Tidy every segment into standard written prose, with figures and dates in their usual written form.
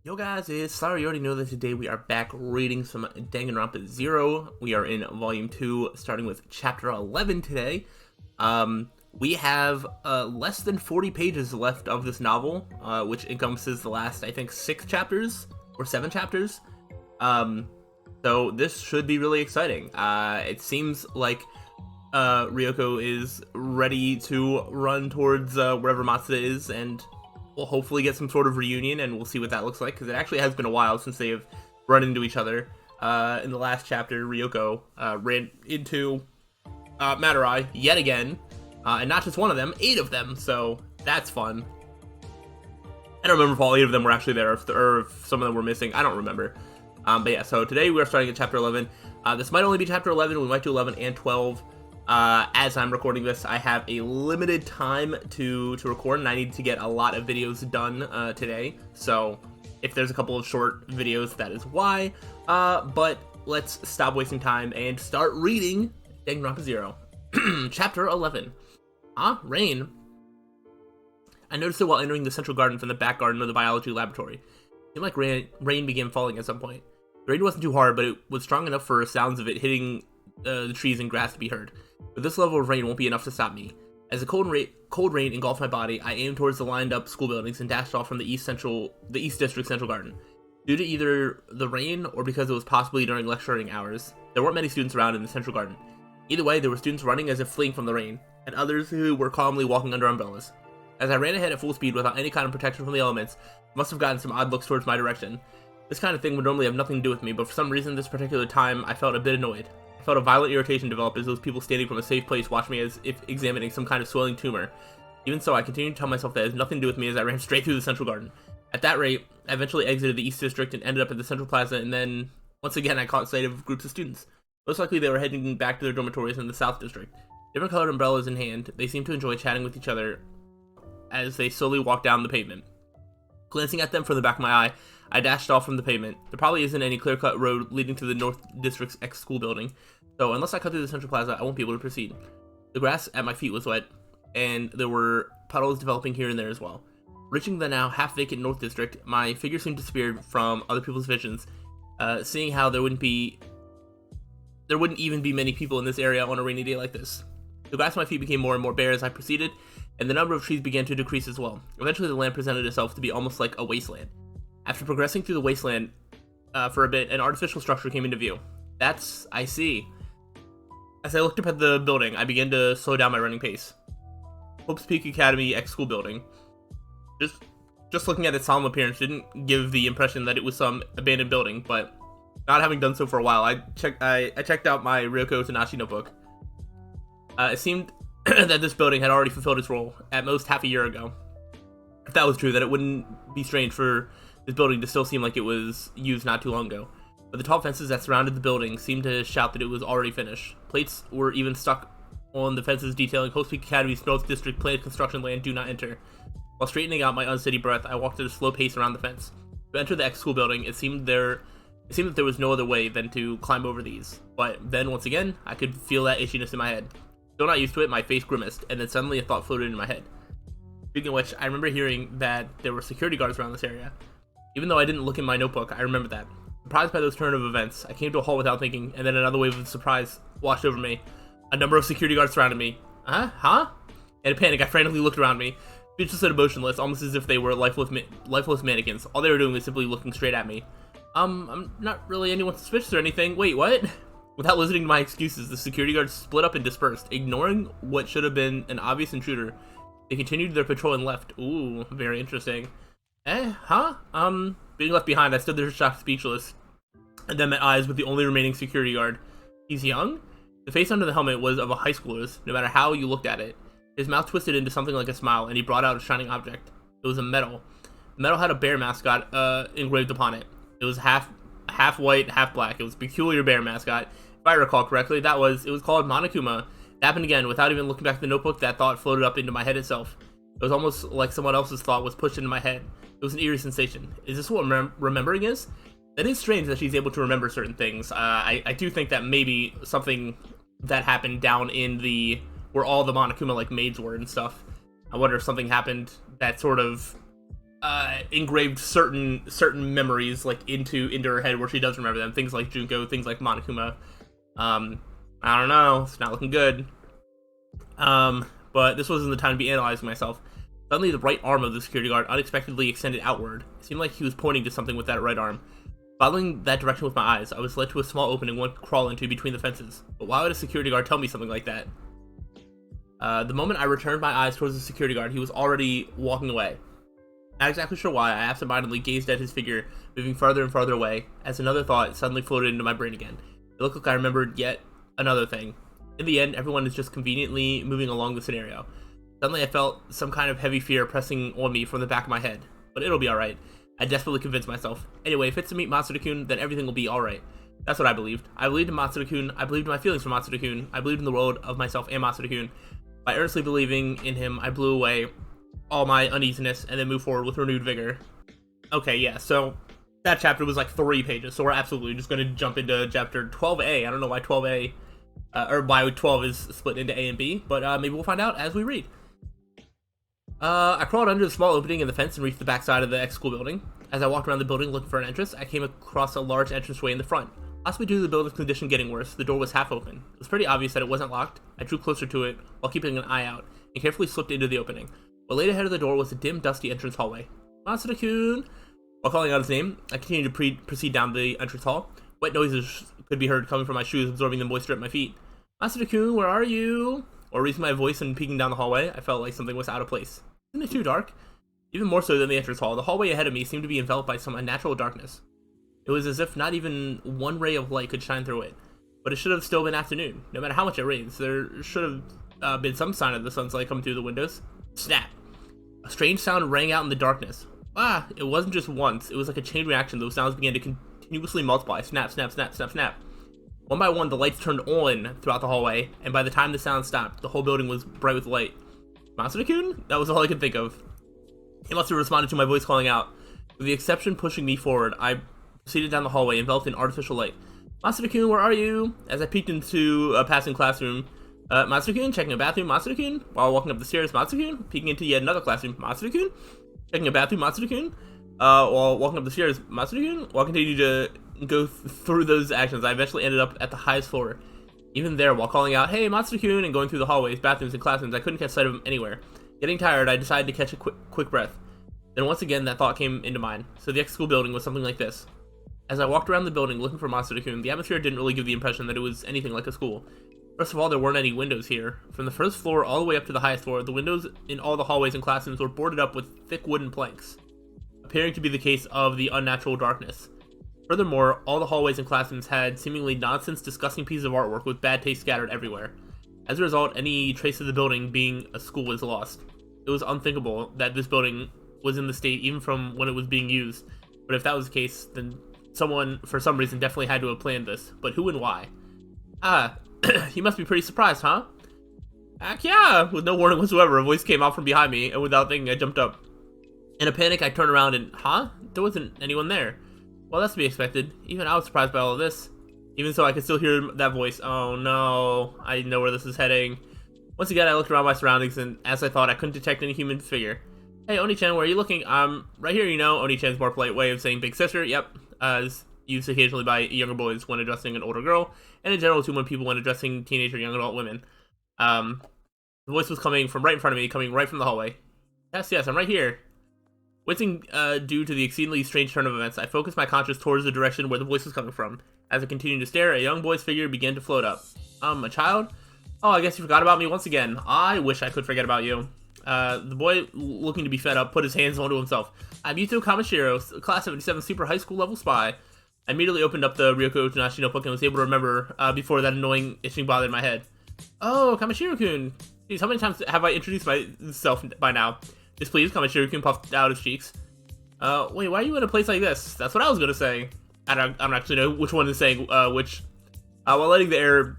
Yo guys, it's sorry you already know that today we are back reading some Danganronpa Zero. We are in volume 2, starting with chapter 11 today. We have less than 40 pages left of this novel, which encompasses the last, I think, 6 chapters or 7 chapters. So this should be really exciting. It seems like Ryoko is ready to run towards wherever Matsuda is, and we'll hopefully get some sort of reunion, and we'll see what that looks like, because it actually has been a while since they have run into each other. In the last chapter, Ryoko ran into Madurai yet again, and not just one of them, 8 of them, so that's fun. I don't remember if all 8 of them were actually there, or if some of them were missing. I don't remember. But yeah, so today we are starting at chapter 11. This might only be chapter 11, we might do 11 and 12. As I'm recording this, I have a limited time to record, and I need to get a lot of videos done today. So if there's a couple of short videos, that is why. But let's stop wasting time and start reading Danganronpa Zero. Chapter 11. Rain. I noticed it while entering the central garden from the back garden of the biology laboratory. It seemed like rain began falling at some point. The rain wasn't too hard, but it was strong enough for sounds of it hitting the trees and grass to be heard. But this level of rain won't be enough to stop me. As the cold rain engulfed my body, I aimed towards the lined-up school buildings and dashed off from the East District Central Garden. Due to either the rain or because it was possibly during lecturing hours, there weren't many students around in the Central Garden. Either way, there were students running as if fleeing from the rain, and others who were calmly walking under umbrellas. As I ran ahead at full speed without any kind of protection from the elements, I must have gotten some odd looks towards my direction. This kind of thing would normally have nothing to do with me, but for some reason this particular time I felt a bit annoyed. I felt a violent irritation develop as those people standing from a safe place watched me as if examining some kind of swelling tumor. Even so, I continued to tell myself that it has nothing to do with me as I ran straight through the Central Garden. At that rate, I eventually exited the East District and ended up at the Central Plaza, and then, once again, I caught sight of groups of students. Most likely they were heading back to their dormitories in the South District. Different colored umbrellas in hand, they seemed to enjoy chatting with each other as they slowly walked down the pavement. Glancing at them from the back of my eye, I dashed off from the pavement. There probably isn't any clear-cut road leading to the North District's ex-school building, so unless I cut through the Central Plaza, I won't be able to proceed. The grass at my feet was wet, and there were puddles developing here and there as well. Reaching the now half-vacant North District, my figure soon disappeared from other people's visions, seeing how there wouldn't even be many people in this area on a rainy day like this. The grass at my feet became more and more bare as I proceeded, and the number of trees began to decrease as well. Eventually the land presented itself to be almost like a wasteland. After progressing through the wasteland for a bit, an artificial structure came into view. I see. As I looked up at the building, I began to slow down my running pace. Hope's Peak Academy ex-school building. Just looking at its solemn appearance didn't give the impression that it was some abandoned building, but not having done so for a while, I checked out my Ryoko Tanashi notebook. It seemed that this building had already fulfilled its role, at most half a year ago. If that was true, then it wouldn't be strange for this building to still seem like it was used not too long ago. But the tall fences that surrounded the building seemed to shout that it was already finished. Plates were even stuck on the fences detailing Hope's Peak Academy's North District planned construction land do not enter. While straightening out my unsteady breath, I walked at a slow pace around the fence. To enter the ex-school building, it seemed that there was no other way than to climb over these. But then, once again, I could feel that itchiness in my head. Still not used to it, my face grimaced, and then suddenly a thought floated into my head. Speaking of which, I remember hearing that there were security guards around this area. Even though I didn't look in my notebook, I remember that. Surprised by those turn of events, I came to a halt without thinking, and then another wave of surprise washed over me. A number of security guards surrounded me. Huh? In a panic, I frantically looked around me, speechless and emotionless, almost as if they were lifeless mannequins. All they were doing was simply looking straight at me. I'm not really anyone suspicious or anything. Wait, what? Without listening to my excuses, the security guards split up and dispersed, ignoring what should have been an obvious intruder. They continued their patrol and left. Ooh, very interesting. Being left behind, I stood there shocked, speechless, and then met eyes with the only remaining security guard. He's young? The face under the helmet was of a high schooler's, no matter how you looked at it. His mouth twisted into something like a smile, and he brought out a shining object. It was a medal. The medal had a bear mascot engraved upon it. It was half white, half black. It was a peculiar bear mascot. If I recall correctly, it was called Monokuma. It happened again. Without even looking back at the notebook, that thought floated up into my head itself. It was almost like someone else's thought was pushed into my head. It was an eerie sensation. Is this what remembering is? That is strange that she's able to remember certain things. I do think that maybe something that happened down in where all the Monokuma like maids were and stuff. I wonder if something happened that sort of engraved certain memories like into her head where she does remember them. Things like Junko, things like Monokuma. I don't know. It's not looking good. But this wasn't the time to be analyzing myself. Suddenly, the right arm of the security guard unexpectedly extended outward. It seemed like he was pointing to something with that right arm. Following that direction with my eyes, I was led to a small opening one could crawl into between the fences. But why would a security guard tell me something like that? The moment I returned my eyes towards the security guard, he was already walking away. Not exactly sure why, I absentmindedly gazed at his figure, moving farther and farther away, as another thought suddenly floated into my brain again. It looked like I remembered yet another thing. In the end, everyone is just conveniently moving along the scenario. Suddenly I felt some kind of heavy fear pressing on me from the back of my head. But it'll be alright. I desperately convinced myself. Anyway, if it's to meet Matsuda-kun, then everything will be alright. That's what I believed. I believed in Matsuda-kun, I believed in my feelings for Matsuda-kun, I believed in the world of myself and Matsuda-kun. By earnestly believing in him, I blew away all my uneasiness and then moved forward with renewed vigor. Okay, yeah, so that chapter was like 3 pages, so we're absolutely just going to jump into chapter 12A. I don't know why 12A, or why 12 is split into A and B, but maybe we'll find out as we read. I crawled under the small opening in the fence and reached the backside of the ex-school building. As I walked around the building looking for an entrance, I came across a large entranceway in the front. Possibly due to the building's condition getting worse, the door was half open. It was pretty obvious that it wasn't locked. I drew closer to it while keeping an eye out, and carefully slipped into the opening. What lay ahead of the door was a dim, dusty entrance hallway. Matsuda-kun! While calling out his name, I continued to proceed down the entrance hall. Wet noises could be heard coming from my shoes, absorbing the moisture at my feet. Matsuda-kun, where are you? While raising my voice and peeking down the hallway, I felt like something was out of place. Isn't it too dark? Even more so than the entrance hall, the hallway ahead of me seemed to be enveloped by some unnatural darkness. It was as if not even one ray of light could shine through it. But it should have still been afternoon. No matter how much it rains, there should have been some sign of the sun's light coming through the windows. Snap! A strange sound rang out in the darkness. It wasn't just once. It was like a chain reaction. Those sounds began to continuously multiply. Snap, snap, snap, snap, snap. One by one, the lights turned on throughout the hallway, and by the time the sound stopped, the whole building was bright with light. Matsuda-kun? That was all I could think of. He must have responded to my voice calling out. With the exception pushing me forward, I proceeded down the hallway, enveloped in artificial light. Matsuda-kun, where are you? As I peeked into a passing classroom, Matsuda-kun, checking a bathroom, Matsuda-kun, while walking up the stairs, Matsuda-kun, peeking into yet another classroom, Matsuda-kun, checking a bathroom, Matsuda-kun, while walking up the stairs, Matsuda-kun, while continuing to go through those actions, I eventually ended up at the highest floor. Even there, while calling out, hey, Matsuda-kun, and going through the hallways, bathrooms, and classrooms, I couldn't catch sight of him anywhere. Getting tired, I decided to catch a quick breath. Then once again, that thought came into mind. So the ex-school building was something like this. As I walked around the building looking for Matsuda-kun, the atmosphere didn't really give the impression that it was anything like a school. First of all, there weren't any windows here. From the first floor all the way up to the highest floor, the windows in all the hallways and classrooms were boarded up with thick wooden planks, appearing to be the case of the unnatural darkness. Furthermore, all the hallways and classrooms had seemingly nonsense, disgusting pieces of artwork with bad taste scattered everywhere. As a result, any trace of the building being a school was lost. It was unthinkable that this building was in the state even from when it was being used, but if that was the case, then someone, for some reason, definitely had to have planned this. But who and why? You must be pretty surprised, huh? Heck yeah! With no warning whatsoever, a voice came out from behind me, and without thinking, I jumped up. In a panic, I turned around and, there wasn't anyone there. Well, that's to be expected. Even I was surprised by all of this. Even so, I could still hear that voice. Oh no, I know where this is heading. Once again, I looked around my surroundings, and as I thought, I couldn't detect any human figure. Hey, Oni-chan, where are you looking? Right here, you know. Oni-chan's more polite way of saying big sister. Yep. Is used occasionally by younger boys when addressing an older girl, and in general too when people when addressing teenage or young adult women. The voice was coming from right in front of me, coming right from the hallway. Yes, I'm right here. Wincing due to the exceedingly strange turn of events, I focused my conscience towards the direction where the voice was coming from. As I continued to stare, a young boy's figure began to float up. A child? Oh, I guess you forgot about me once again. I wish I could forget about you. The boy, looking to be fed up, put his hands onto himself. I'm Yuto Kamashiro, class 77 super high school level spy. I immediately opened up the Ryoko Utonashi notebook and was able to remember before that annoying itching bothered my head. Oh, Kamashiro-kun. Jeez, how many times have I introduced myself by now? Displeased, Kamashiro-kun puffed out his cheeks. Wait, why are you in a place like this? That's what I was gonna say. I don't actually know which one is saying which. While letting the air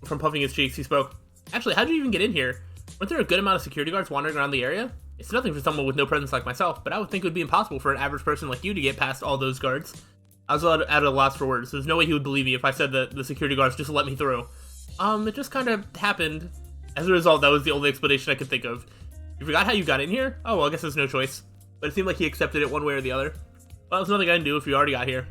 from puffing his cheeks, he spoke. Actually, how'd you even get in here? Weren't there a good amount of security guards wandering around the area? It's nothing for someone with no presence like myself, but I would think it would be impossible for an average person like you to get past all those guards. I was at a loss for words. There's no way he would believe me if I said that the security guards just let me through. It just kind of happened. As a result, that was the only explanation I could think of. You forgot how you got in here? Oh, well, I guess there's no choice. but it seemed like he accepted it one way or the other. Well, there's nothing I can do if you already got here.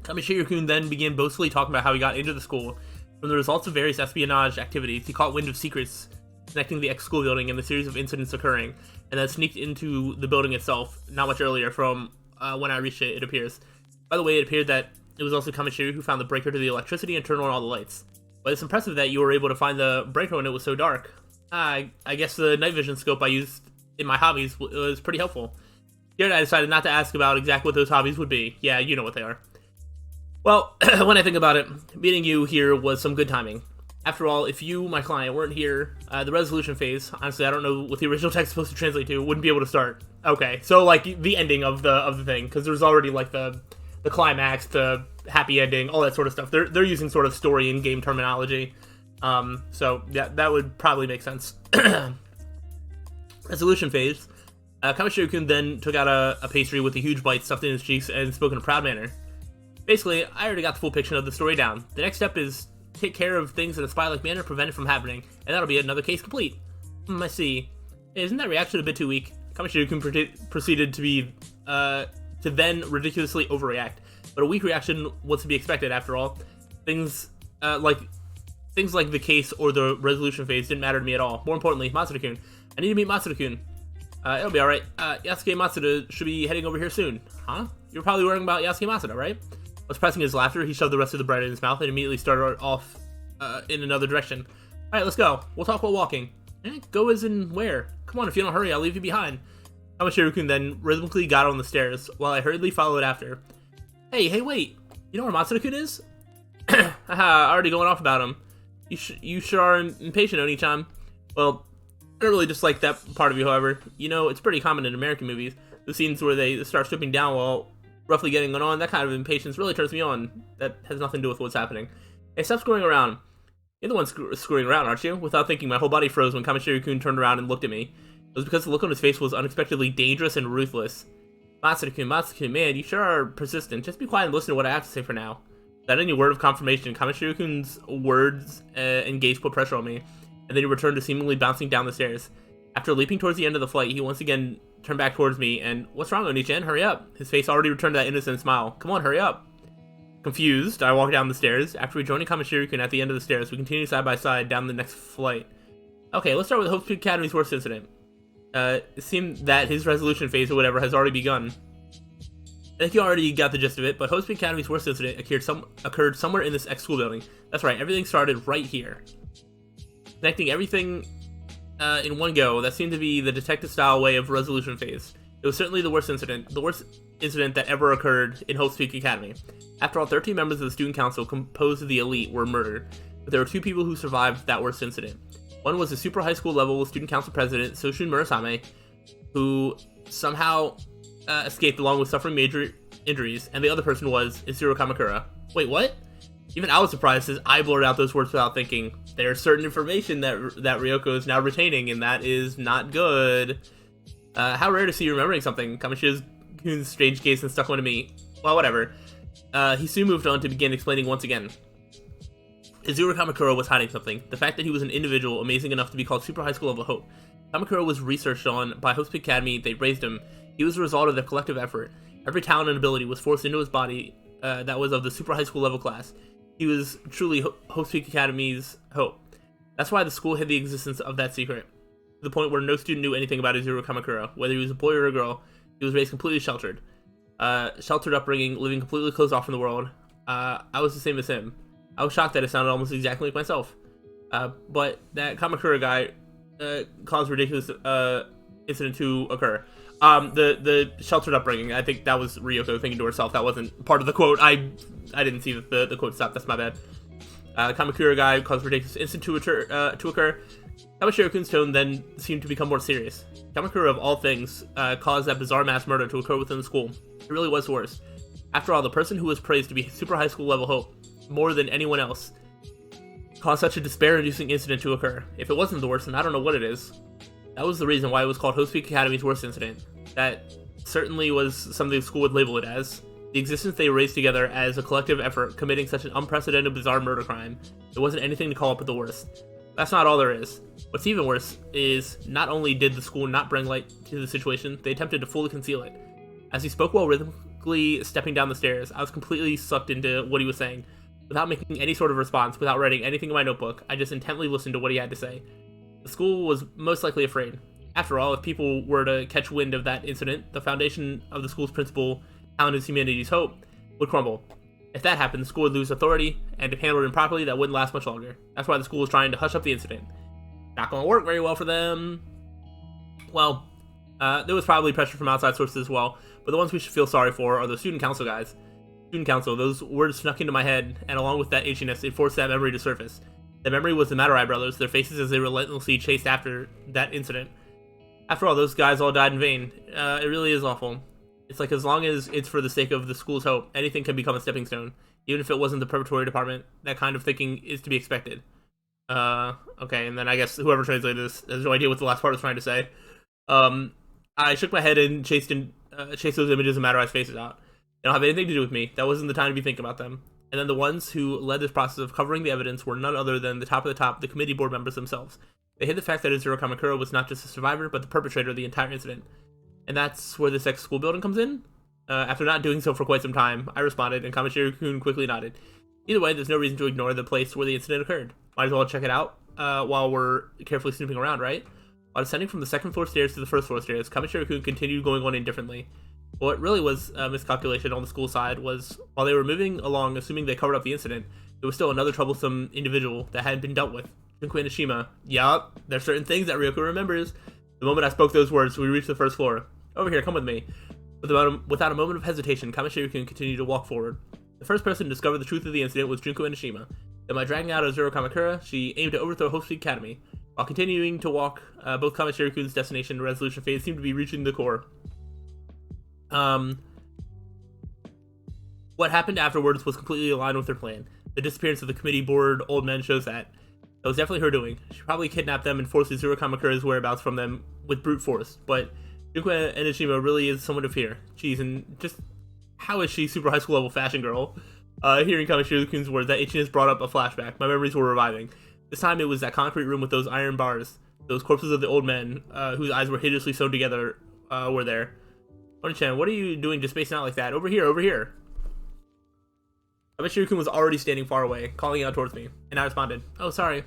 Kamishiro-kun then began boastfully talking about how he got into the school. From the results of various espionage activities, he caught wind of secrets connecting the ex-school building and the series of incidents occurring, and then sneaked into the building itself not much earlier from when I reached it, it appears. By the way, it appeared that it was also Kamishiro who found the breaker to the electricity and turned on all the lights. But it's impressive that you were able to find the breaker when it was so dark. I guess the night vision scope I used in my hobbies was pretty helpful. Here I decided not to ask about exactly what those hobbies would be. Yeah, you know what they are. Well, when I think about it, meeting you here was some good timing. After all, if you, my client, weren't here, the resolution phase, honestly, I don't know what the original text is supposed to translate to, wouldn't be able to start. Okay, so, like, the ending of the thing, because there's already, like, the climax, the happy ending, all that sort of stuff. They're using sort of story and game terminology. So, yeah, that would probably make sense. Resolution phase. Kamishiro-kun then took out a pastry with a huge bite stuffed in his cheeks and spoke in a proud manner. Basically, I already got the full picture of the story down. The next step is take care of things in a spy-like manner, prevent it from happening, and that'll be another case complete. I see. Hey, isn't that reaction a bit too weak? Kamishiro-kun proceeded to then ridiculously overreact, but a weak reaction was to be expected after all. Things like the case or the resolution phase didn't matter to me at all. More importantly, Matsuda-kun. I need to meet Matsuda-kun. It'll be alright. Yasuke Matsuda should be heading over here soon. Huh? You're probably worrying about Yasuke Matsuda, right? Suppressing his laughter, he shoved the rest of the bread in his mouth and immediately started off in another direction. Alright, let's go. We'll talk while walking. Go as in where? Come on, if you don't hurry, I'll leave you behind. Kamishiro-kun then rhythmically got on the stairs, while I hurriedly followed after. Hey, wait. You know where Matsuda-kun is? Haha, already going off about him. You sure are impatient, Oni-chan. Well, I don't really dislike that part of you, however. You know, it's pretty common in American movies. The scenes where they start stripping down while roughly getting on, that kind of impatience really turns me on. That has nothing to do with what's happening. Hey, stop screwing around. You're the one screwing around, aren't you? Without thinking, my whole body froze when Kamishiro-kun turned around and looked at me. It was because the look on his face was unexpectedly dangerous and ruthless. Matsuda-kun, man, you sure are persistent. Just be quiet and listen to what I have to say for now. Without any word of confirmation, Kamishiro-kun's words and gaze put pressure on me, and then he returned to seemingly bouncing down the stairs. After leaping towards the end of the flight, he once again turned back towards me, and, what's wrong, Oni-chan? Hurry up. His face already returned to that innocent smile. Come on, hurry up. Confused, I walked down the stairs. After rejoining Kamishiro-kun at the end of the stairs, we continued side by side down the next flight. Okay, let's start with Hope Peak Academy's worst incident. It seemed that his resolution phase or whatever has already begun. I think you already got the gist of it, but Hope Peak Academy's worst incident occurred somewhere in this ex-school building. That's right, everything started right here. Connecting everything in one go, that seemed to be the detective-style way of resolution phase. It was certainly the worst incident that ever occurred in Hope Peak Academy. After all, 13 members of the student council composed of the elite were murdered, but there were 2 people who survived that worst incident. One was the super high school level student council president, Soshun Murasame, who somehow escaped along with suffering major injuries, and the other person was Isiro Kamakura. Wait, what? Even I was surprised as I blurted out those words without thinking. There's certain information that Ryoko is now retaining, and that is not good. How rare to see you remembering something. Kamishiro-kun's strange gaze and stuck one to me. Well, whatever. He soon moved on to begin explaining once again. Isiro Kamakura was hiding something. The fact that he was an individual amazing enough to be called Super High School Level Hope. Kamakura was researched on by Hope Peak Academy. They raised him. He was the result of their collective effort. Every talent and ability was forced into his body that was of the Super High School level class. He was truly Hope Peak Academy's hope. That's why the school hid the existence of that secret, to the point where no student knew anything about Isiro Kamakura. Whether he was a boy or a girl, he was raised completely sheltered. Sheltered upbringing, living completely closed off from the world. I was the same as him. I was shocked that it sounded almost exactly like myself. But that Kamakura guy caused ridiculous incident to occur. The sheltered upbringing, I think that was Ryoko thinking to herself. That wasn't part of the quote. I didn't see that the quote stopped. That's my bad. Kamakura guy caused ridiculous incident to occur. Kamishiro-kun's tone then seemed to become more serious. Kamakura, of all things, caused that bizarre mass murder to occur within the school. It really was the worst. After all, the person who was praised to be Super High School level hope, more than anyone else, caused such a despair-inducing incident to occur. If it wasn't the worst, then I don't know what it is. That was the reason why it was called Hope Peak Academy's worst incident. That certainly was something the school would label it as. The existence they raised together as a collective effort, committing such an unprecedented bizarre murder crime. It wasn't anything to call up at the worst. That's not all there is. What's even worse is not only did the school not bring light to the situation, they attempted to fully conceal it. As he spoke while rhythmically stepping down the stairs, I was completely sucked into what he was saying. Without making any sort of response, without writing anything in my notebook, I just intently listened to what he had to say. The school was most likely afraid. After all, if people were to catch wind of that incident, the foundation of the school's principle, Talent is humanity's hope, would crumble. If that happened, the school would lose authority, and if handled improperly, that wouldn't last much longer. That's why the school was trying to hush up the incident. Not going to work very well for them. Well, there was probably pressure from outside sources as well, but the ones we should feel sorry for are the student council guys. Student council, those words snuck into my head, and along with that itchiness, it forced that memory to surface. That memory was the Matarai brothers, their faces as they relentlessly chased after that incident. After all, those guys all died in vain. It really is awful. It's like, as long as it's for the sake of the school's hope, anything can become a stepping stone. Even if it wasn't the preparatory department, that kind of thinking is to be expected. Okay, and then I guess whoever translated this has no idea what the last part was trying to say. I shook my head and chased those images of Matarai's faces out. They don't have anything to do with me. That wasn't the time to be thinking about them. And then the ones who led this process of covering the evidence were none other than the top of the top, the committee board members themselves. They hid the fact that Zero Kamakura was not just a survivor, but the perpetrator of the entire incident. And that's where this ex-school building comes in? After not doing so for quite some time, I responded, and Kamishiro-kun quickly nodded. Either way, there's no reason to ignore the place where the incident occurred. Might as well check it out while we're carefully snooping around, right? While descending from the second floor stairs to the first floor stairs, Kamishiro-kun continued going on indifferently. What really was a miscalculation on the school side was, while they were moving along assuming they covered up the incident, there was still another troublesome individual that hadn't been dealt with. Junko Enoshima. Yup, there's certain things that Ryoko remembers. The moment I spoke those words, we reached the first floor. Over here, come with me. Without a moment of hesitation, Kamishiro-kun continued to walk forward. The first person to discover the truth of the incident was Junko Enoshima. Then by dragging out Zero Kamakura, she aimed to overthrow Hope Street Academy. While continuing to walk, both Kamishiro-kun's destination and resolution phase seemed to be reaching the core. What happened afterwards was completely aligned with her plan. The disappearance of the committee board old men shows that. That was definitely her doing. She probably kidnapped them and forced Zero Kamakura's whereabouts from them with brute force, but Junko Enoshima really is someone to fear. Jeez, and just how is she super high school level fashion girl? Hearing Kamishiro-kun's words, that itchiness brought up a flashback. My memories were reviving. This time it was that concrete room with those iron bars. Those corpses of the old men, whose eyes were hideously sewn together, were there. Oni-chan, what are you doing just spacing out like that? Over here, over here. Kamishiro-kun was already standing far away, calling out towards me, and I responded, oh, sorry.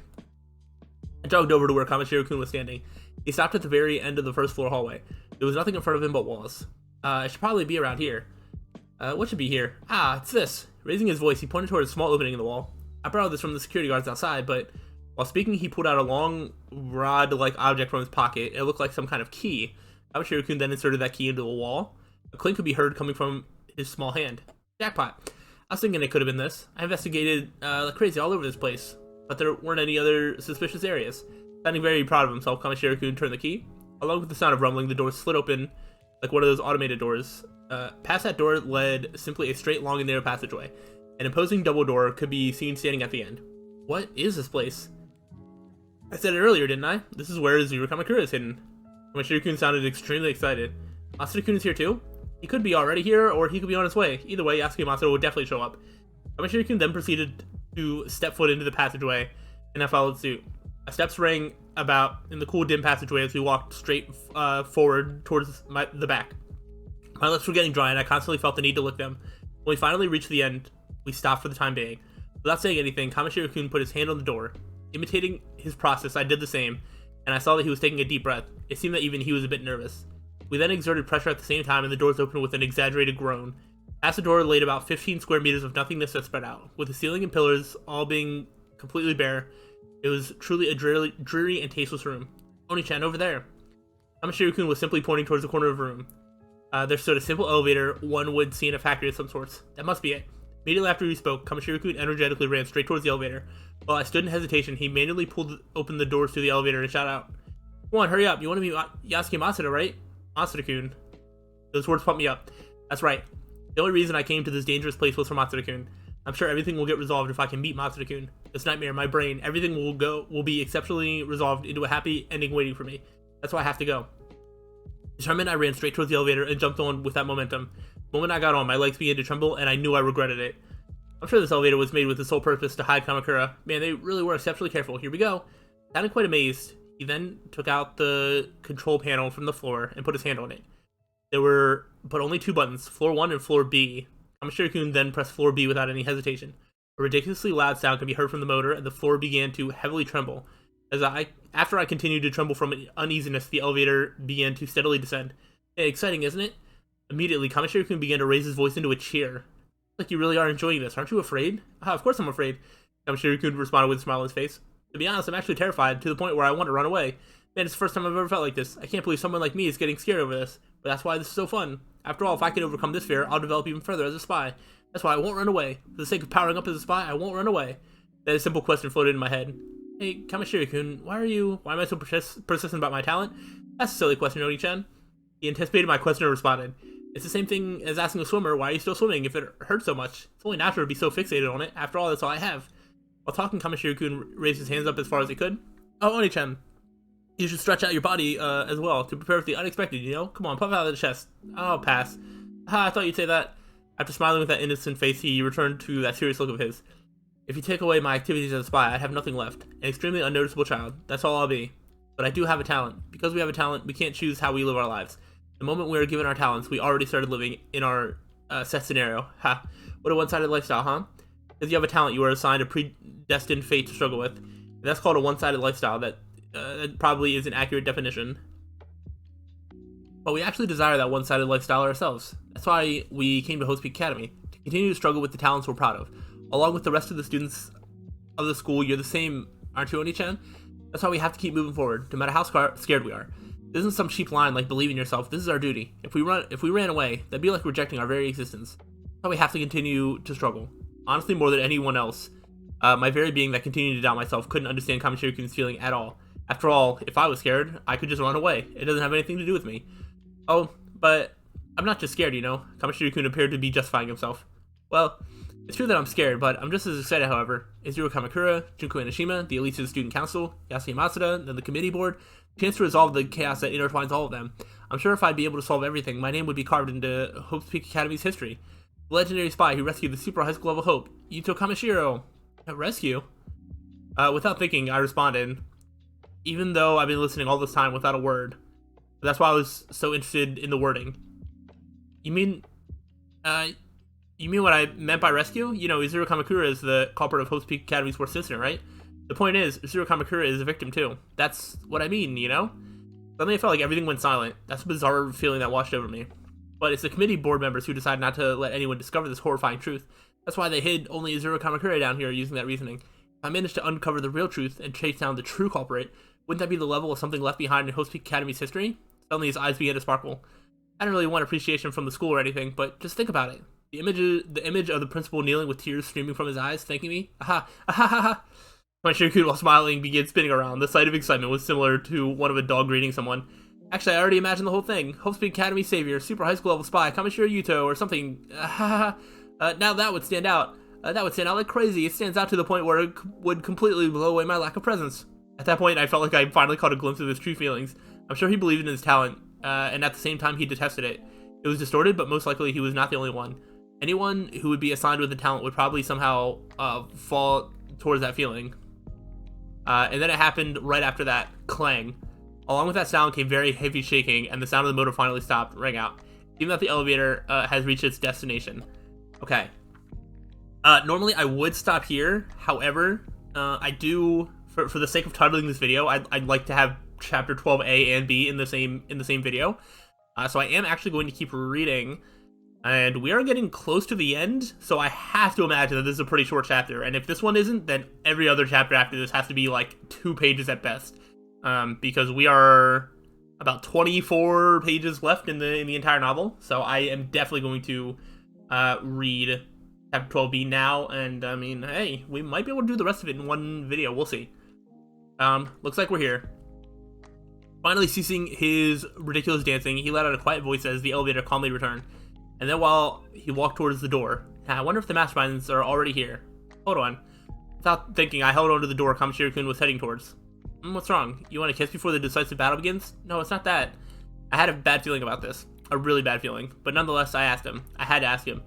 I jogged over to where Kamishiro-kun was standing. He stopped at the very end of the first floor hallway. There was nothing in front of him but walls. It should probably be around here. What should be here? Ah, it's this. Raising his voice, he pointed toward a small opening in the wall. I borrowed this from the security guards outside, but while speaking, he pulled out a long, rod-like object from his pocket. It looked like some kind of key. Kamishiro-kun then inserted that key into the wall. A clink could be heard coming from his small hand. Jackpot. I was thinking it could have been this. I investigated like crazy all over this place, but there weren't any other suspicious areas. Sounding very proud of himself, Kamishiro-kun turned the key. Along with the sound of rumbling, the door slid open like one of those automated doors. Past that door led simply a straight, long, and narrow passageway. An imposing double door could be seen standing at the end. What is this place? I said it earlier, didn't I? This is where Zero Kamakura is hidden. Kamishiro-kun sounded extremely excited. Masato-kun is here too? He could be already here, or he could be on his way. Either way, Yasuke Masato would definitely show up. Kamishiro-kun then proceeded to step foot into the passageway, and I followed suit. Our steps rang about in the cool, dim passageway as we walked straight forward towards the back. My lips were getting dry, and I constantly felt the need to lick them. When we finally reached the end, we stopped for the time being. Without saying anything, Kamishiro-kun put his hand on the door. Imitating his process, I did the same, and I saw that he was taking a deep breath. It seemed that even he was a bit nervous. We then exerted pressure at the same time, and the doors opened with an exaggerated groan. Past the door laid about 15 square meters of nothingness that spread out, with the ceiling and pillars all being completely bare. It was truly a dreary and tasteless room. Oni-chan, over there. Kamishiro-kun was simply pointing towards the corner of the room. There stood a simple elevator one would see in a factory of some sorts. That must be it. Immediately after he spoke, Kamishiro-kun energetically ran straight towards the elevator. While I stood in hesitation, he manually pulled open the doors to the elevator and shouted out, "Come on, hurry up. You want to meet Yasuke Masato, right? Masato-kun." Those words pumped me up. That's right. The only reason I came to this dangerous place was for Masato-kun. I'm sure everything will get resolved if I can meet Masato-kun. This nightmare, my brain, everything will be exceptionally resolved into a happy ending waiting for me. That's why I have to go. Determined, I ran straight towards the elevator and jumped on with that momentum. The moment I got on, my legs began to tremble, and I knew I regretted it. I'm sure this elevator was made with the sole purpose to hide Kamakura. Man, they really were exceptionally careful. Here we go. Sounding quite amazed, he then took out the control panel from the floor and put his hand on it. There were but only 2 buttons, floor 1 and floor B. Kamishiro-kun then pressed floor B without any hesitation. A ridiculously loud sound could be heard from the motor, and the floor began to heavily tremble. After I continued to tremble from uneasiness, the elevator began to steadily descend. Hey, exciting, isn't it? Immediately, Kamishiro-kun began to raise his voice into a cheer. Like you really are enjoying this, aren't you afraid? Of course I'm afraid. Kamishiro-kun responded with a smile on his face. To be honest, I'm actually terrified, to the point where I want to run away. Man, it's the first time I've ever felt like this. I can't believe someone like me is getting scared over this. But that's why this is so fun. After all, if I can overcome this fear, I'll develop even further as a spy. That's why I won't run away. For the sake of powering up as a spy, I won't run away. Then a simple question floated in my head. Hey, Kamishiro-kun, why am I so persistent about my talent? That's a silly question, Oni-chan. He anticipated my question and responded. It's the same thing as asking a swimmer, why are you still swimming if it hurts so much? It's only natural to be so fixated on it. After all, that's all I have. While talking, Kamishiro-kun raised his hands up as far as he could. Oh, Oni-chan, you should stretch out your body as well to prepare for the unexpected, you know? Come on, puff out of the chest. I'll pass. I thought you'd say that. After smiling with that innocent face, he returned to that serious look of his. If you take away my activities as a spy, I'd have nothing left. An extremely unnoticeable child. That's all I'll be. But I do have a talent. Because we have a talent, we can't choose how we live our lives. The moment we were given our talents, we already started living in our set scenario. Ha. What a one-sided lifestyle, huh? Because you have a talent, you are assigned a predestined fate to struggle with. And that's called a one-sided lifestyle. That probably is an accurate definition. But we actually desire that one-sided lifestyle ourselves. That's why we came to Host Peak Academy. To continue to struggle with the talents we're proud of. Along with the rest of the students of the school, you're the same, aren't you, Oni-chan? That's why we have to keep moving forward, no matter how scared we are. This isn't some cheap line like believe in yourself. This is our duty. If we ran away, that'd be like rejecting our very existence. That's why we have to continue to struggle. Honestly, more than anyone else. My very being that continued to doubt myself couldn't understand Kamishiro-kun's feeling at all. After all, if I was scared, I could just run away. It doesn't have anything to do with me. Oh, but I'm not just scared, you know? Kamishiro-kun appeared to be justifying himself. Well, it's true that I'm scared, but I'm just as excited, however. Izuru Kamakura, Junko Enoshima, the elites of the student council, Yasuki Matsuda, then the committee board, the chance to resolve the chaos that intertwines all of them. I'm sure if I'd be able to solve everything, my name would be carved into Hope's Peak Academy's history. The legendary spy who rescued the super high school level Hope, Yuto Kamishiro. Rescue? Without thinking, I responded, even though I've been listening all this time without a word. That's why I was so interested in the wording. You mean what I meant by rescue? You know, Izuru Kamakura is the culprit of Hope's Peak Academy's worst incident, right? The point is, Izuru Kamakura is a victim too. That's what I mean, you know? Suddenly I felt like everything went silent. That's a bizarre feeling that washed over me. But it's the committee board members who decided not to let anyone discover this horrifying truth. That's why they hid only Izuru Kamakura down here using that reasoning. If I managed to uncover the real truth and chase down the true culprit, wouldn't that be the level of something left behind in Hope's Peak Academy's history? Suddenly his eyes began to sparkle. I didn't really want appreciation from the school or anything, but just think about it. The image of the principal kneeling with tears streaming from his eyes, thanking me. Aha! Aha! Ha! Kamishiro-kun, while smiling, began spinning around. The sight of excitement was similar to one of a dog greeting someone. Actually, I already imagined the whole thing. Hope's Peak Academy savior, super high school level spy, Kamishiro Yuto, or something. Now that would stand out. That would stand out like crazy. It stands out to the point where it would completely blow away my lack of presence. At that point, I felt like I finally caught a glimpse of his true feelings. I'm sure he believed in his talent, and at the same time, he detested it. It was distorted, but most likely he was not the only one. Anyone who would be assigned with a talent would probably somehow fall towards that feeling. And then it happened right after that. Clang. Along with that sound came very heavy shaking, and the sound of the motor finally stopped, rang out. Even that the elevator has reached its destination. Okay. Normally I would stop here. However, I do, for the sake of titling this video, I'd like to have chapter 12A and B in the same video. So I am actually going to keep reading, and we are getting close to the end, so I have to imagine that this is a pretty short chapter, and if this one isn't, then every other chapter after this has to be like 2 pages at best, because we are about 24 pages left in the entire novel, so I am definitely going to read chapter 12B now, and I mean, hey, we might be able to do the rest of it in one video, we'll see. Looks like we're here. Finally ceasing his ridiculous dancing, he let out a quiet voice as the elevator calmly returned. And then while he walked towards the door, I wonder if the masterminds are already here. Hold on. Without thinking, I held onto the door Kamishiro-kun was heading towards. What's wrong? You want to kiss before the decisive battle begins? No, it's not that. I had a bad feeling about this. A really bad feeling. But nonetheless, I asked him. I had to ask him.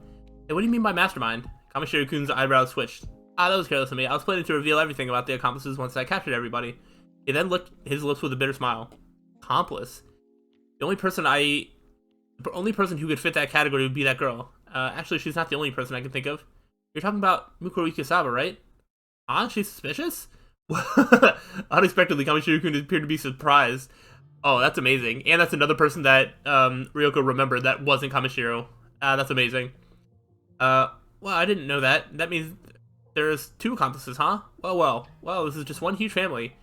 Hey, what do you mean by mastermind? Kamishiro-kun's eyebrows switched. That was careless of me. I was planning to reveal everything about the accomplices once I captured everybody. He then licked his lips with a bitter smile. Accomplice. The only person who could fit that category would be that girl. Actually, she's not the only person I can think of. You're talking about Mukuro Ikasaba, right? Ah, she's suspicious? Unexpectedly, Kamishiro-kun appeared to be surprised. Oh, that's amazing. And that's another person that Ryoko remembered that wasn't Kamishiro. That's amazing. Well, I didn't know that. That means there's 2 accomplices, huh? Well, this is just one huge family.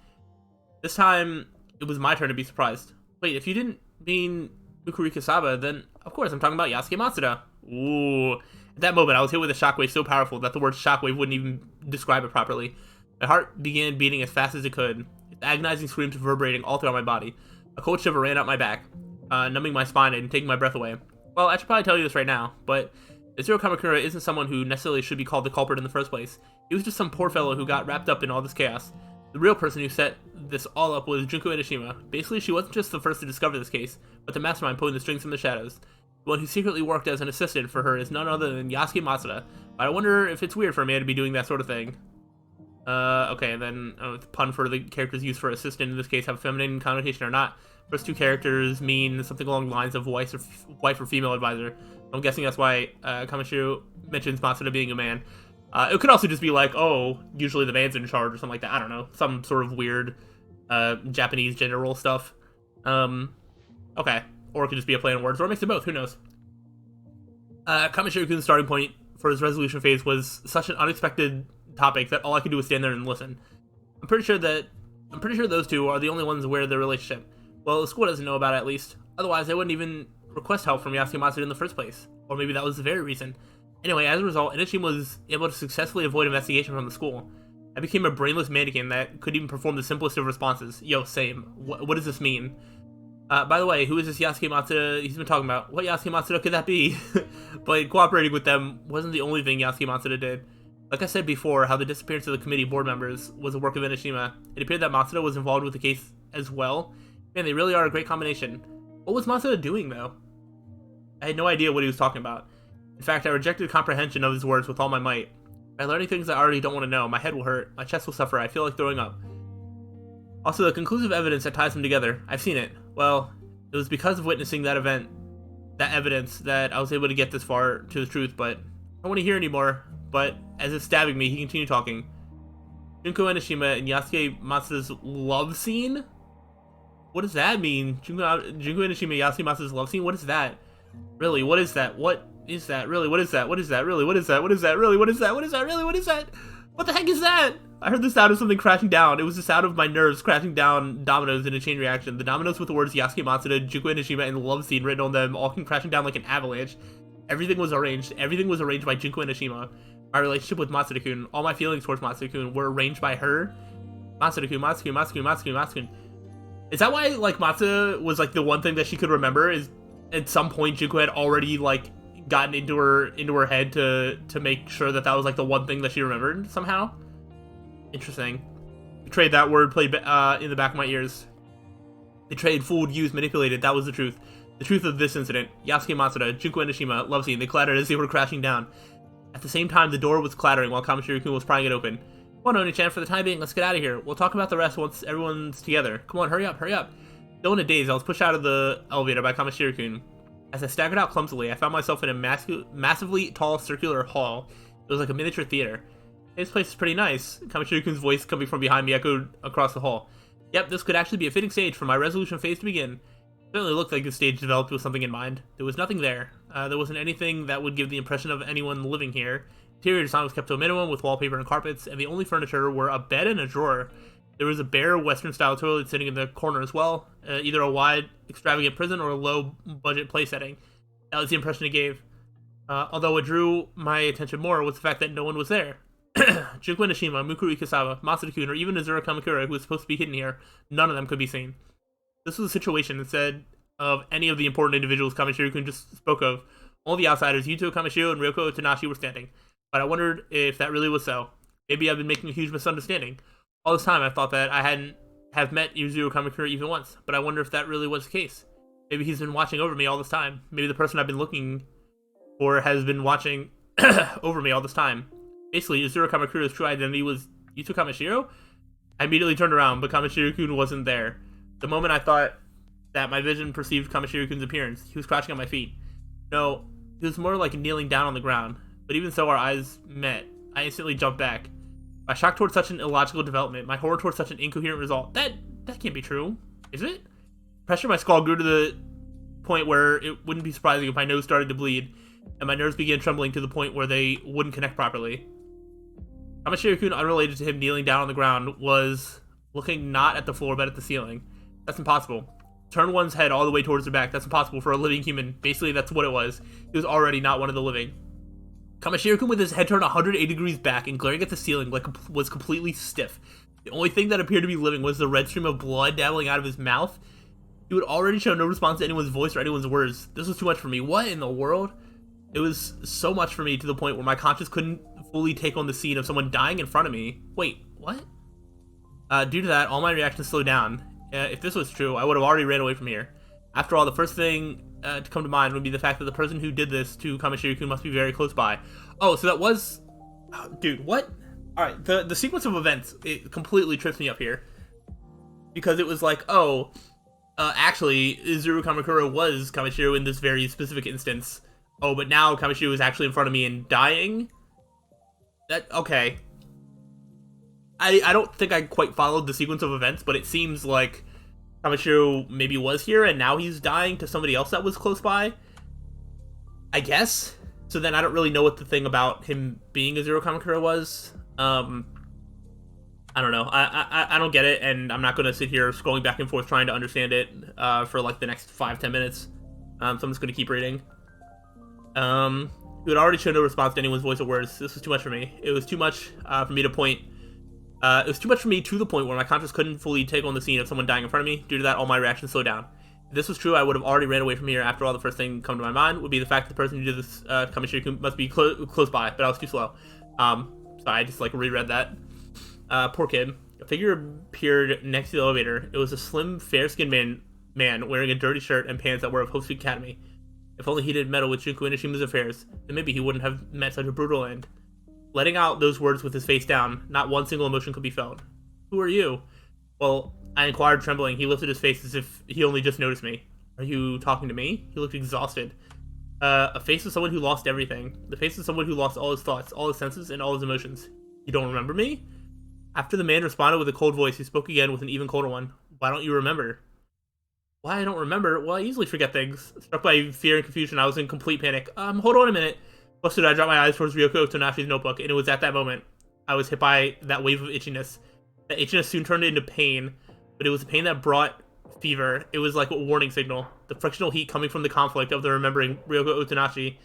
This time, it was my turn to be surprised. Wait, if you didn't mean Mukuro Ikasaba, then of course I'm talking about Yasuke Matsuda. Ooh. At that moment, I was hit with a shockwave so powerful that the word shockwave wouldn't even describe it properly. My heart began beating as fast as it could, its agonizing screams reverberating all throughout my body. A cold shiver ran up my back, numbing my spine and taking my breath away. Well, I should probably tell you this right now, but Zero Kamakura isn't someone who necessarily should be called the culprit in the first place. He was just some poor fellow who got wrapped up in all this chaos. The real person who set this all up was Junko Enoshima. Basically, she wasn't just the first to discover this case, but the mastermind pulling the strings from the shadows. The one who secretly worked as an assistant for her is none other than Yasuke Matsuda. But I wonder if it's weird for a man to be doing that sort of thing. Okay, then the pun for the characters used for assistant in this case have a feminine connotation or not. First 2 characters mean something along the lines of wife or female advisor. I'm guessing that's why Kamishiro mentions Matsuda being a man. It could also just be like, oh, usually the man's in charge or something like that. I don't know. Some sort of weird Japanese gender role stuff. Okay. Or it could just be a play on words, or a mix of both. Who knows? Kamishiro-kun's starting point for his resolution phase was such an unexpected topic that all I could do was stand there and listen. I'm pretty sure those 2 are the only ones aware of their relationship. Well, the school doesn't know about it, at least. Otherwise, they wouldn't even request help from Yasuke Matsuda in the first place. Or maybe that was the very reason. Anyway, as a result, Enoshima was able to successfully avoid investigation from the school. I became a brainless mannequin that couldn't even perform the simplest of responses. Yo, same. What does this mean? By the way, who is this Yasuke Matsuda he's been talking about? What Yasuke Matsuda could that be? But cooperating with them wasn't the only thing Yasuke Matsuda did. Like I said before, how the disappearance of the committee board members was a work of Enoshima. It appeared that Matsuda was involved with the case as well. Man, they really are a great combination. What was Matsuda doing, though? I had no idea what he was talking about. In fact, I rejected comprehension of his words with all my might. By learning things I already don't want to know, my head will hurt, my chest will suffer, I feel like throwing up. Also, the conclusive evidence that ties them together, I've seen it. Well, it was because of witnessing that event, that evidence, that I was able to get this far to the truth, but I don't want to hear anymore. But as it's stabbing me, he continued talking. Junko Enoshima and Yasuke Matsuda's love scene? What does that mean? Junko Enoshima, Yasuke Matsuda's love scene? What is that? Really, what is that? What is that? Really, what is that? What is that? Really, what is that? What is that? Really, what is that? What is that? Really, what is that? What the heck is that? I heard the sound of something crashing down. It was the sound of my nerves crashing down dominoes in a chain reaction. The dominoes with the words Yasuke Matsuda, Junko Enoshima, and love scene written on them all came crashing down like an avalanche. Everything was arranged. Everything was arranged by Junko Enoshima. My relationship with Matsuda-kun, all my feelings towards Matsuda-kun were arranged by her. Matsuda-kun, Matsuda-kun, Matsuda-kun, Matsuda-kun, Matsuda-kun. Is that why, like, Matsuda was, like, the one thing that she could remember? Is at some point Junko had already, like, gotten into her head to make sure that was, like, the one thing that she remembered somehow? Interesting. Betrayed, that word played in the back of my ears. Betrayed, fooled, used, manipulated, that was the truth. The truth of this incident. Yasuke Matsuda, Junko Enoshima, love scene, they clattered as they were crashing down. At the same time, the door was clattering while Kamishiro-kun was prying it open. Come on, Oni-chan, for the time being, let's get out of here. We'll talk about the rest once everyone's together. Come on, hurry up, hurry up. Still in a daze, I was pushed out of the elevator by Kamishiro-kun. As I staggered out clumsily, I found myself in a massively tall circular hall. It was like a miniature theater. This place is pretty nice. Kamishiro-kun's voice coming from behind me echoed across the hall. Yep, this could actually be a fitting stage for my resolution phase to begin. It certainly looked like the stage developed with something in mind. There was nothing there. There wasn't anything that would give the impression of anyone living here. Interior design was kept to a minimum with wallpaper and carpets, and the only furniture were a bed and a drawer. There was a bare Western-style toilet sitting in the corner as well, either a wide, extravagant prison or a low-budget play setting. That was the impression it gave. Although what drew my attention more was the fact that no one was there. Junko Enoshima, Mukuro Ikasaba, Matsuda-kun, or even Azura Kamakura, who was supposed to be hidden here, none of them could be seen. This was a situation instead of any of the important individuals Kamishiro-kun just spoke of. All the outsiders, Yuto Kamishiro and Ryoko Tanashi, were standing. But I wondered if that really was so. Maybe I've been making a huge misunderstanding. All this time I thought that I hadn't met Yuzuru Kamakura even once, but I wonder if that really was the case. Maybe he's been watching over me all this time. Maybe the person I've been looking for has been watching over me all this time. Basically, Yuzuru Kamakura's true identity was Yuto Kamishiro? I immediately turned around, but Kamishiro-kun wasn't there. The moment I thought that my vision perceived Kamishiro-kun's appearance, he was crouching at my feet. No, he was more like kneeling down on the ground, but even so our eyes met. I instantly jumped back. My shock towards such an illogical development, my horror towards such an incoherent result, that can't be true, is it? Pressure in my skull grew to the point where it wouldn't be surprising if my nose started to bleed, and my nerves began trembling to the point where they wouldn't connect properly. Kamishiro-kun, unrelated to him kneeling down on the ground, was looking not at the floor but at the ceiling. That's impossible. Turn one's head all the way towards their back. That's impossible for a living human. Basically, that's what it was. He was already not one of the living. Kamishiro-kun, with his head turned 180 degrees back and glaring at the ceiling, was completely stiff. The only thing that appeared to be living was the red stream of blood dabbling out of his mouth. He would already show no response to anyone's voice or anyone's words. This was too much for me. What in the world? It was so much for me to the point where my conscience couldn't fully take on the scene of someone dying in front of me. Wait, what? Due to that, all my reactions slowed down. If this was true, I would have already ran away from here. After all, the first thing to come to mind would be the fact that the person who did this to Kamishiro-kun must be very close by. Oh, so that was... dude, what? Alright, the sequence of events, it completely trips me up here. Because it was like, oh, actually, Zuru Kamakura was Kamishiro in this very specific instance. Oh, but now Kamishiro is actually in front of me and dying? Okay. I don't think I quite followed the sequence of events, but it seems like Kamishiro maybe was here and now he's dying to somebody else that was close by. I guess. So then I don't really know what the thing about him being a Zero Kamakura was. I don't know. I don't get it, and I'm not going to sit here scrolling back and forth trying to understand it for like the next 5-10 minutes. So I'm just going to keep reading. He would already show no response to anyone's voice or words. This was too much for me. It was too much for me to point. It was too much for me to the point where my conscience couldn't fully take on the scene of someone dying in front of me. Due to that, all my reactions slowed down. If this was true, I would have already ran away from here. After all, the first thing come to my mind would be the fact that the person who did this, Kamishiro, must be close by, but I was too slow. So I just like reread that. Poor kid. A figure appeared next to the elevator. It was a slim, fair-skinned man wearing a dirty shirt and pants that were of Hope Street Academy. If only he didn't meddle with Junko Inishima's affairs, then maybe he wouldn't have met such a brutal end. Letting out those words with his face down, not one single emotion could be felt. Who are you? Well, I inquired, trembling. He lifted his face as if he only just noticed me. Are you talking to me? He looked exhausted. A face of someone who lost everything. The face of someone who lost all his thoughts, all his senses, and all his emotions. You don't remember me? After the man responded with a cold voice, he spoke again with an even colder one. Why don't you remember? Why I don't remember? Well, I easily forget things. Struck by fear and confusion, I was in complete panic. Hold on a minute. Flustered, I dropped my eyes towards Ryoko Otonashi's notebook, and it was at that moment I was hit by that wave of itchiness. That itchiness soon turned into pain, but it was a pain that brought fever. It was like a warning signal. The frictional heat coming from the conflict of the remembering Ryoko Otonashi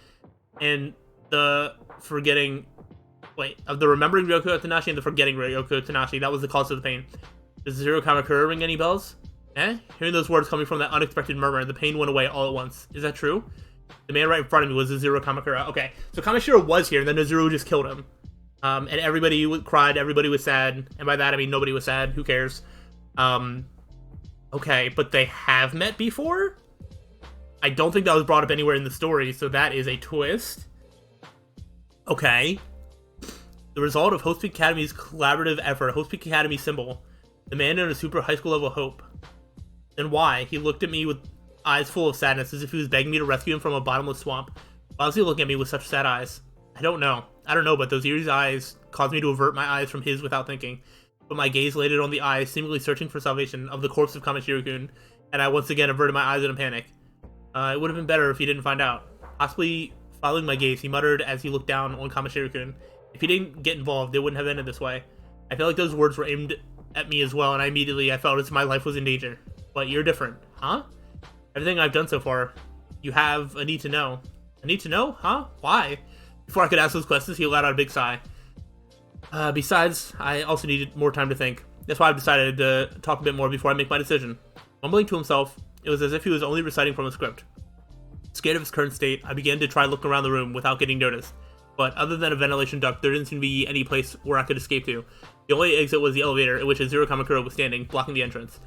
and the forgetting... of the remembering Ryoko Otonashi and the forgetting Ryoko Otonashi. That was the cause of the pain. Does Zero Kamakura ring any bells? Hearing those words coming from that unexpected murmur, the pain went away all at once. Is that true? The man right in front of me was the Zero Kamakura. Okay, so Kamishiro was here, and then the Zero just killed him. And everybody cried, everybody was sad, and by that I mean nobody was sad, who cares? Okay, but they have met before? I don't think that was brought up anywhere in the story, so that is a twist. Okay. The result of Hope Peak Academy's collaborative effort, Hope Peak Academy symbol. The man in a super high school level hope. Then why? He looked at me with eyes full of sadness, as if he was begging me to rescue him from a bottomless swamp. Why was he looking at me with such sad eyes? I don't know, but those eerie eyes caused me to avert my eyes from his without thinking. But my gaze landed on the eyes, seemingly searching for salvation, of the corpse of Kamishiro-kun, and I once again averted my eyes in a panic. It would have been better if he didn't find out. Possibly following my gaze, he muttered as he looked down on Kamishiro-kun. If he didn't get involved, it wouldn't have ended this way. I felt like those words were aimed at me as well, and I felt as if my life was in danger. But you're different, huh? Everything I've done so far, you have a need to know. A need to know? Huh? Why? Before I could ask those questions, he let out a big sigh. Besides, I also needed more time to think. That's why I've decided to talk a bit more before I make my decision. Mumbling to himself, it was as if he was only reciting from a script. Scared of his current state, I began to try looking around the room without getting noticed. But other than a ventilation duct, there didn't seem to be any place where I could escape to. The only exit was the elevator, in which a Zero Kamakura was standing, blocking the entrance.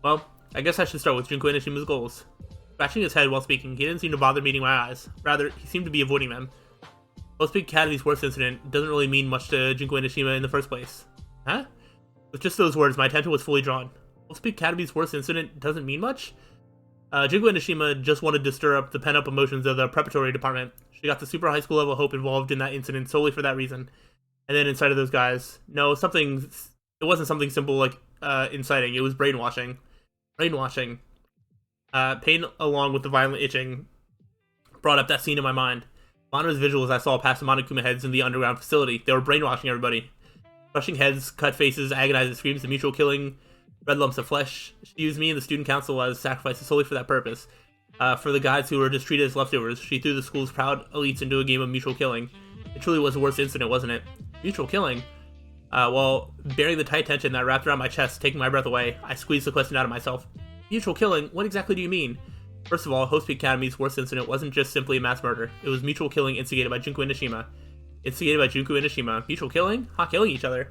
Well, I guess I should start with Junko Inishima's goals. Scratching his head while speaking, he didn't seem to bother meeting my eyes. Rather, he seemed to be avoiding them. Hope Peak Academy's worst incident doesn't really mean much to Junko Inishima in the first place. Huh? With just those words, my attention was fully drawn. Hope's Academy's worst incident doesn't mean much? Junko Enoshima just wanted to stir up the pent-up emotions of the preparatory department. She got the super high school level Hope involved in that incident solely for that reason. And then inside of those guys, no, it wasn't something simple like inciting, it was brainwashing. Pain along with the violent itching brought up that scene in my mind. Mono's visuals I saw past the Monokuma heads in the underground facility. They were brainwashing everybody. Crushing heads, cut faces, agonizing screams, the mutual killing, red lumps of flesh. She used me and the student council as sacrifices solely for that purpose. For the guys who were just treated as leftovers, she threw the school's proud elites into a game of mutual killing. It truly was the worst incident, wasn't it? Mutual killing? While bearing the tight tension that wrapped around my chest, taking my breath away, I squeezed the question out of myself. Mutual killing? What exactly do you mean? First of all, Hope Academy's worst incident wasn't just simply a mass murder. It was mutual killing instigated by Junko Enoshima. Mutual killing? Huh, killing each other.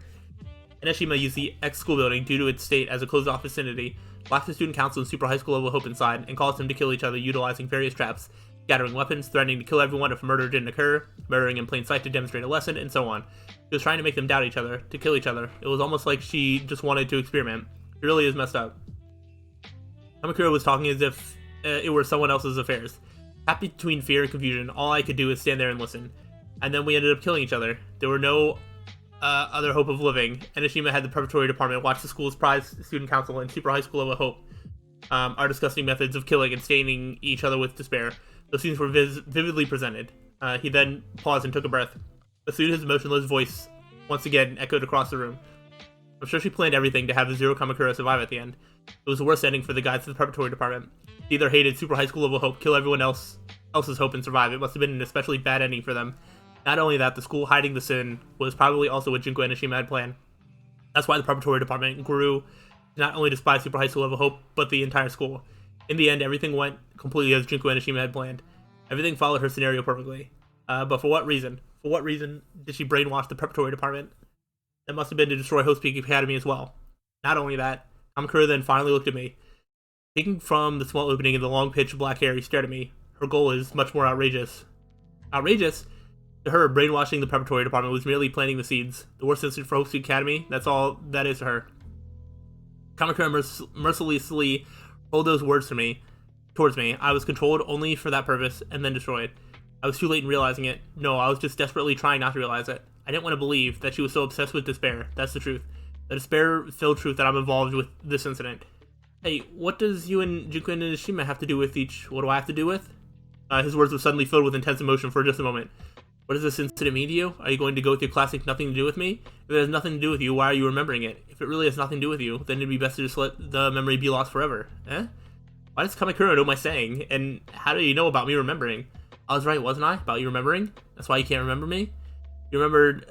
Enoshima used the ex-school building due to its state as a closed-off vicinity, locked the student council and super high school level Hope inside, and caused them to kill each other utilizing various traps, gathering weapons, threatening to kill everyone if murder didn't occur, murdering in plain sight to demonstrate a lesson, and so on. She was trying to make them doubt each other, to kill each other. It was almost like she just wanted to experiment. It really is messed up. Kamakura was talking as if it were someone else's affairs. Happy between fear and confusion, all I could do was stand there and listen. And then we ended up killing each other. There were no other hope of living. Enoshima had the preparatory department watch the school's prize student council and super high school level Hope are discussing methods of killing and staining each other with despair. Those scenes were vividly presented. He then paused and took a breath. But soon his emotionless voice once again echoed across the room. I'm sure she planned everything to have the Zero Kamakura survive at the end. It was the worst ending for the guys of the preparatory department. They either hated super high school level Hope, kill everyone else's hope, and survive. It must have been an especially bad ending for them. Not only that, the school hiding the sin was probably also what Junko Enoshima had planned. That's why the preparatory department grew to not only despise super high school level Hope, but the entire school. In the end, everything went completely as Junko Enoshima had planned. Everything followed her scenario perfectly. But for what reason? For what reason did she brainwash the preparatory department? That must have been to destroy Hope's Academy as well. Not only that, Kamakura then finally looked at me. Taking from the small opening in the long pitch black hair, he stared at me. Her goal is much more outrageous. Outrageous? To her, brainwashing the preparatory department was merely planting the seeds. The worst incident for Hope's Academy, that's all that is to her. Kamakura mercilessly rolled those words towards me. I was controlled only for that purpose, and then destroyed. I was too late in realizing it. No, I was just desperately trying not to realize it. I didn't want to believe that she was so obsessed with despair. That's the truth. The despair-filled truth that I'm involved with this incident. Hey, what does you and Junko Enoshima have to do with each? What do I have to do with? His words were suddenly filled with intense emotion for just a moment. What does this incident mean to you? Are you going to go with your classic nothing to do with me? If it has nothing to do with you, why are you remembering it? If it really has nothing to do with you, then it'd be best to just let the memory be lost forever. Eh? Why does Kamakura know my saying? And how do you know about me remembering? I was right, wasn't I? About you remembering? That's why you can't remember me? You remembered,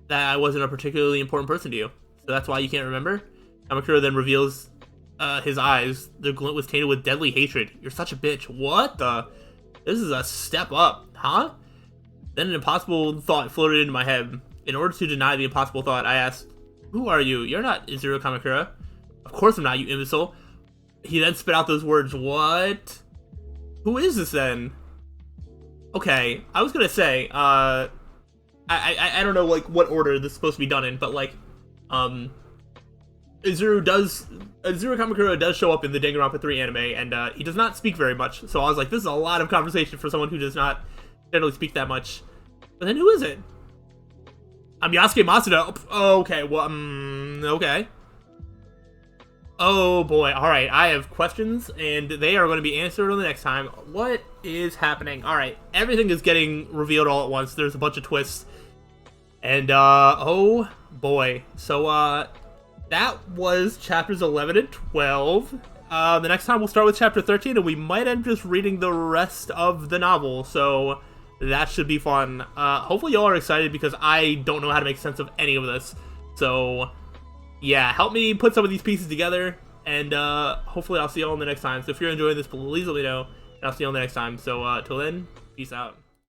that I wasn't a particularly important person to you. So that's why you can't remember? Kamakura then reveals, his eyes. Their glint was tainted with deadly hatred. You're such a bitch. What the? This is a step up, huh? Then an impossible thought floated into my head. In order to deny the impossible thought, I asked, who are you? You're not Zero Kamakura. Of course I'm not, you imbecile. He then spit out those words. What? Who is this then? Okay, I was gonna say, I don't know, like, what order this is supposed to be done in, but, like, Zero Kamakura does show up in the Danganronpa 3 anime, and, he does not speak very much, so I was like, this is a lot of conversation for someone who does not generally speak that much. But then who is it? I'm Yasuke Masuda. Okay, well, okay. Oh boy, alright, I have questions, and they are going to be answered on the next time. What is happening? Alright, everything is getting revealed all at once. There's a bunch of twists. And, oh boy. So, that was chapters 11 and 12. The next time we'll start with chapter 13, and we might end just reading the rest of the novel, so that should be fun. Hopefully y'all are excited, because I don't know how to make sense of any of this. So yeah, help me put some of these pieces together, and hopefully I'll see y'all in the next time. So if you're enjoying this, please let me know, and I'll see you on the next time. So till then, peace out.